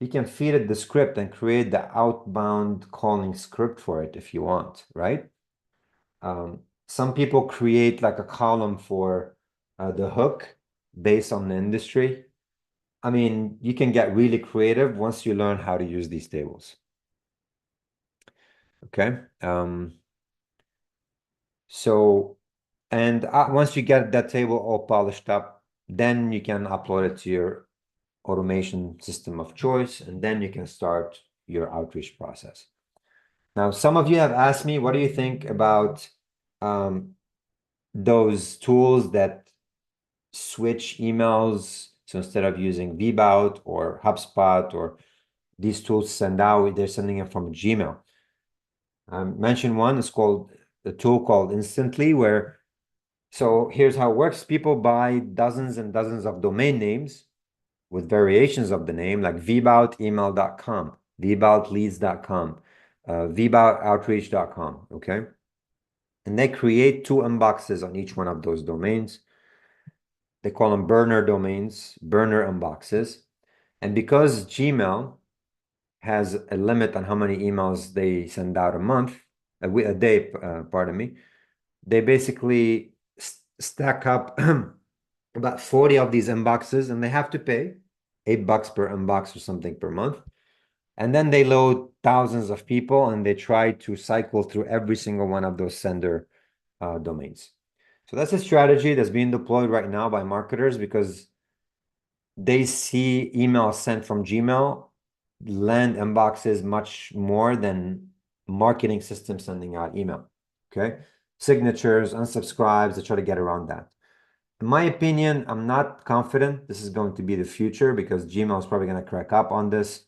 S1: You can feed it the script and create the outbound calling script for it if you want, right? Some people create like a column for the hook based on the industry. I mean, you can get really creative once you learn how to use these tables. Okay. So, and once you get that table all polished up, then you can upload it to your automation system of choice, and then you can start your outreach process. Now, some of you have asked me, what do you think about those tools that switch emails? So instead of using VBout or HubSpot or these tools send out, they're sending it from Gmail. I mentioned one, it's called a tool called Instantly, where, so here's how it works. People buy dozens and dozens of domain names with variations of the name, like vboutemail.com, vboutleads.com, vboutoutreach.com, okay? And they create 2 inboxes on each one of those domains. They call them burner domains, burner inboxes. And because Gmail has a limit on how many emails they send out a day, pardon me, they basically stack up about 40 of these inboxes, and they have to pay $8 per inbox or something per month. And then they load thousands of people, and they try to cycle through every single one of those sender domains. So that's a strategy that's being deployed right now by marketers, because they see emails sent from Gmail land inboxes much more than marketing systems sending out email. Okay. Signatures, unsubscribes, they try to get around that. In my opinion, I'm not confident this is going to be the future, because Gmail is probably going to crack up on this.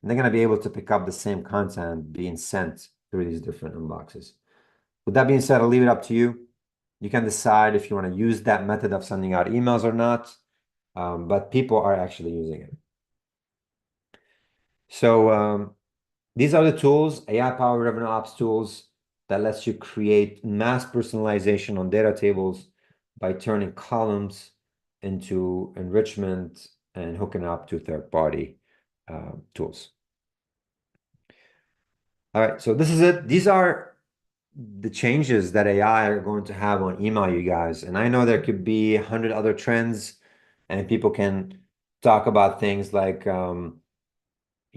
S1: And they're going to be able to pick up the same content being sent through these different inboxes. With that being said, I'll leave it up to you. You can decide if you want to use that method of sending out emails or not. But people are actually using it. So these are the tools, AI-powered revenue ops tools, that lets you create mass personalization on data tables by turning columns into enrichment and hooking it up to third-party tools. All right, so this is it. These are the changes that AI are going to have on email, you guys. And I know there could be 100 other trends, and people can talk about things like,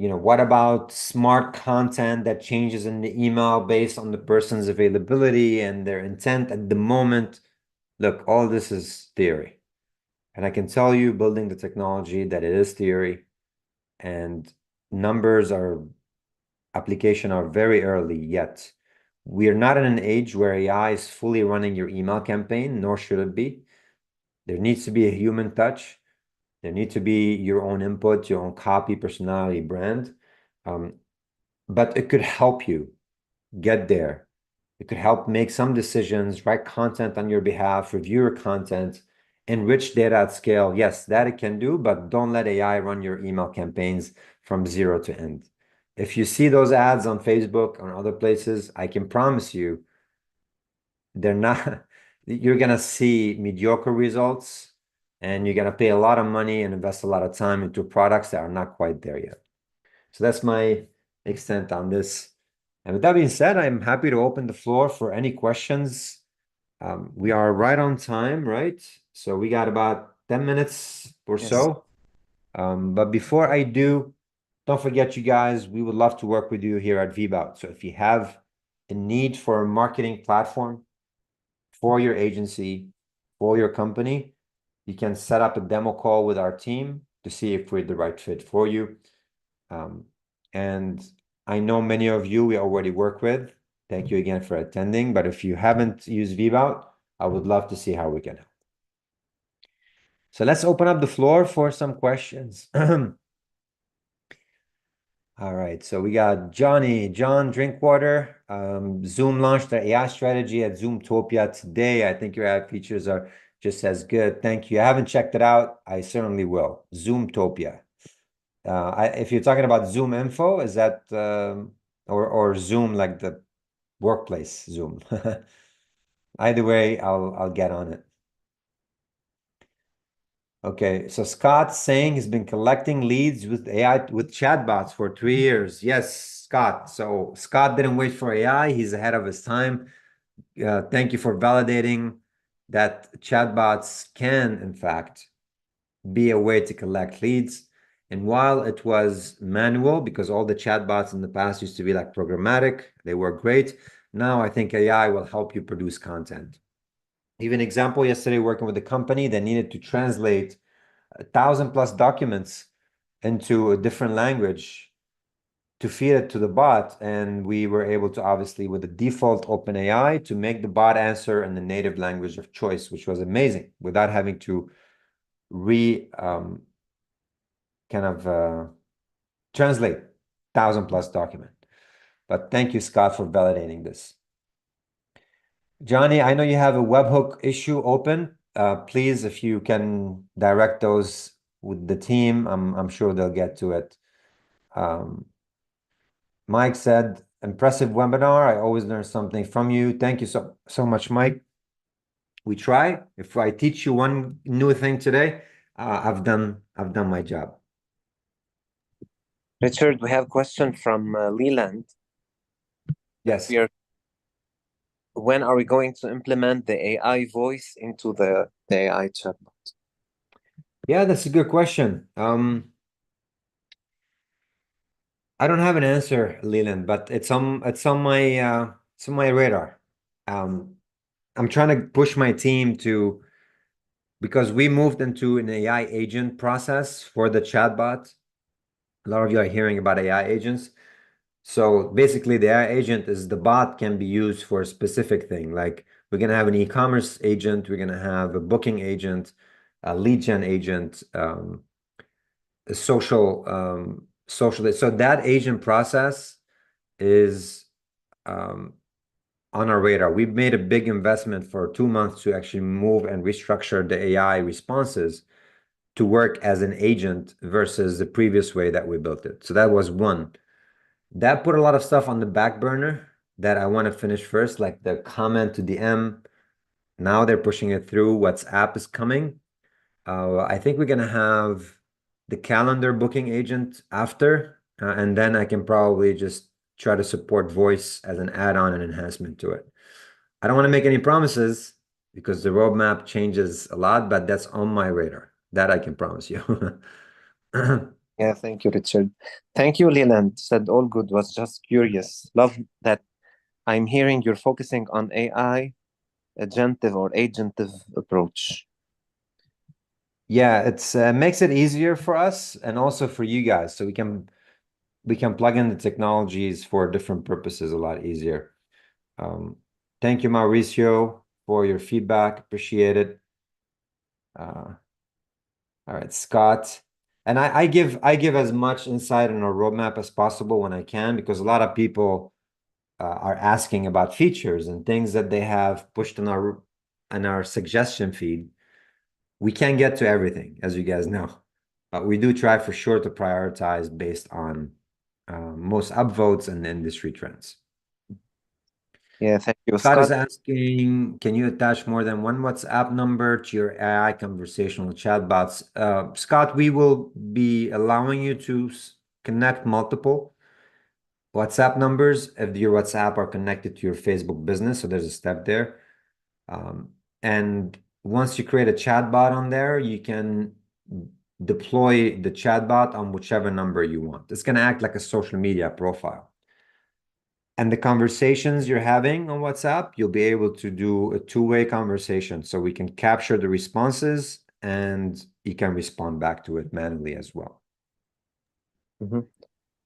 S1: what about smart content that changes in the email based on the person's availability and their intent at the moment? Look, all this is theory. And I can tell you, building the technology, that it is theory, and application are very early yet. We are not in an age where AI is fully running your email campaign, nor should it be. There needs to be a human touch. There needs to be your own input, your own copy, personality, brand. But it could help you get there. It could help make some decisions, write content on your behalf, review your content, enrich data at scale. Yes, that it can do, but don't let AI run your email campaigns from zero to end. If you see those ads on Facebook or other places, I can promise you they're not, you're going to see mediocre results, and you're going to pay a lot of money and invest a lot of time into products that are not quite there yet. So that's my extent on this. And with that being said, I'm happy to open the floor for any questions. We are right on time, right? So we got about 10 minutes or
S2: Yes.
S1: so. But before I do, don't forget, you guys, we would love to work with you here at VBout. So if you have a need for a marketing platform for your agency, for your company, you can set up a demo call with our team to see if we're the right fit for you. And I know many of you we already work with. Thank you again for attending. But if you haven't used VBout, I would love to see how we can help. So let's open up the floor for some questions. All right, so we got John Drinkwater. Zoom launched their AI strategy at Zoomtopia today. I think your ad features are just as good. Thank you. I haven't checked it out. I certainly will. Zoomtopia. If you're talking about Zoom Info, is that or Zoom like the workplace Zoom? Either way, I'll get on it. Okay, so Scott's saying he's been collecting leads with AI with chatbots for 3 years. Yes, Scott. So Scott didn't wait for AI. He's ahead of his time. Thank you for validating that chatbots can, in fact, be a way to collect leads. And while it was manual, because all the chatbots in the past used to be like programmatic, they were great. Now I think AI will help you produce content. Even example, yesterday working with a company that needed to translate 1,000+ documents into a different language to feed it to the bot. And we were able to, obviously, with the default OpenAI, to make the bot answer in the native language of choice, which was amazing, without having to translate 1,000+ document. But thank you, Scott, for validating this. Johnny, I know you have a webhook issue open. Please, if you can direct those with the team, I'm sure they'll get to it. Mike said, impressive webinar. I always learn something from you. Thank you so much, Mike. We try. If I teach you one new thing today, I've done my job.
S3: Richard, we have a question from Leland.
S1: Yes.
S3: When are we going to implement the AI voice into the AI chatbot?
S1: Yeah, that's a good question. I don't have an answer, Leland, but it's on my radar. I'm trying to push my team because we moved into an AI agent process for the chatbot. A lot of you are hearing about AI agents. So basically, the AI agent is the bot can be used for a specific thing. Like, we're going to have an e-commerce agent, we're going to have a booking agent, a lead gen agent, a social. So that agent process is on our radar. We've made a big investment for 2 months to actually move and restructure the AI responses to work as an agent versus the previous way that we built it. So that was one. That put a lot of stuff on the back burner that I want to finish first, like the comment to DM. Now they're pushing it through. WhatsApp is coming. I think we're going to have the calendar booking agent after, and then I can probably just try to support voice as an add-on and enhancement to it. I don't want to make any promises because the roadmap changes a lot, but that's on my radar. That I can promise you.
S3: Yeah, thank you, Richard. Thank you, Leland. Said all good. Was just curious. Love that I'm hearing you're focusing on AI, agentive or agentive approach.
S1: Yeah, it's makes it easier for us and also for you guys, so we can plug in the technologies for different purposes a lot easier. Thank you, Mauricio, for your feedback. Appreciate it. All right, Scott. And I give as much insight on our roadmap as possible when I can, because a lot of people are asking about features and things that they have pushed in our suggestion feed. We can't get to everything, as you guys know, but we do try for sure to prioritize based on most upvotes and industry trends.
S3: Yeah, thank you.
S1: Scott is asking, can you attach more than one WhatsApp number to your AI conversational chatbots? Scott, we will be allowing you to connect multiple WhatsApp numbers if your WhatsApp are connected to your Facebook business. So there's a step there. And once you create a chatbot on there, you can deploy the chatbot on whichever number you want. It's going to act like a social media profile. And the conversations you're having on WhatsApp, you'll be able to do a two-way conversation. So we can capture the responses and you can respond back to it manually as well.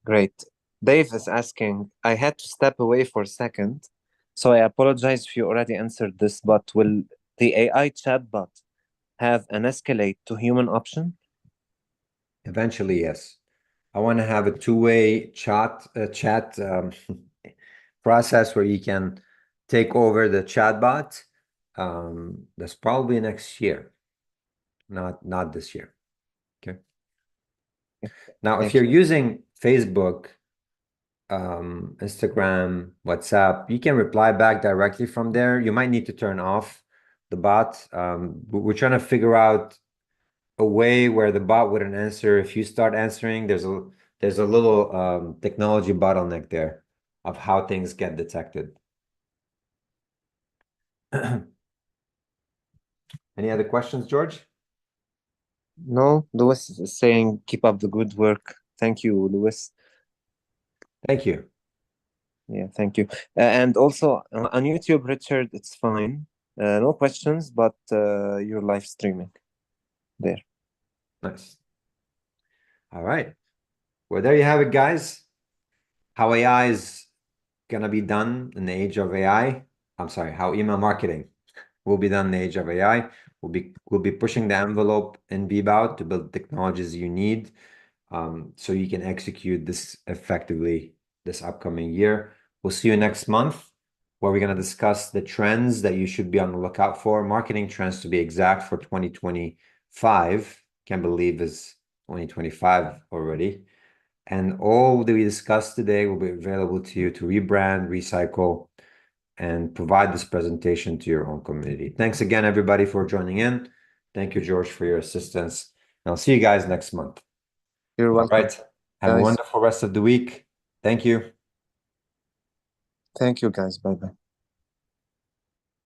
S3: Great. Dave is asking, I had to step away for a second, so I apologize if you already answered this, but will the AI chatbot have an escalate to human option?
S1: Eventually, yes. I want to have a two-way chat process where you can take over the chatbot. That's probably next year, not this year. Okay. Now, if you're using Facebook, Instagram, WhatsApp, you can reply back directly from there. You might need to turn off the bot. We're trying to figure out a way where the bot wouldn't answer if you start answering. There's a little technology bottleneck there of how things get detected. Any other questions, George?
S3: No, Louis is saying keep up the good work. Thank you, Louis.
S1: Thank you.
S3: Yeah, thank you. And also on YouTube, Richard, it's fine. No questions, but you're live streaming there.
S1: Nice. All right. Well, there you have it, guys. How AI is gonna be done in the age of AI. I'm sorry, how email marketing will be done in the age of AI. We'll be pushing the envelope in VBout to build technologies you need, so you can execute this effectively this upcoming year. We'll see you next month, where we're gonna discuss the trends that you should be on the lookout for, marketing trends to be exact for 2025. Can't believe it's 2025 already. And all that we discussed today will be available to you to rebrand, recycle, and provide this presentation to your own community. Thanks again, everybody, for joining in. Thank you, George, for your assistance. And I'll see you guys next month.
S3: You're
S1: All
S3: welcome.
S1: right. Have a
S3: Guys.
S1: wonderful rest of the week. Thank you.
S3: Thank you, guys. Bye-bye.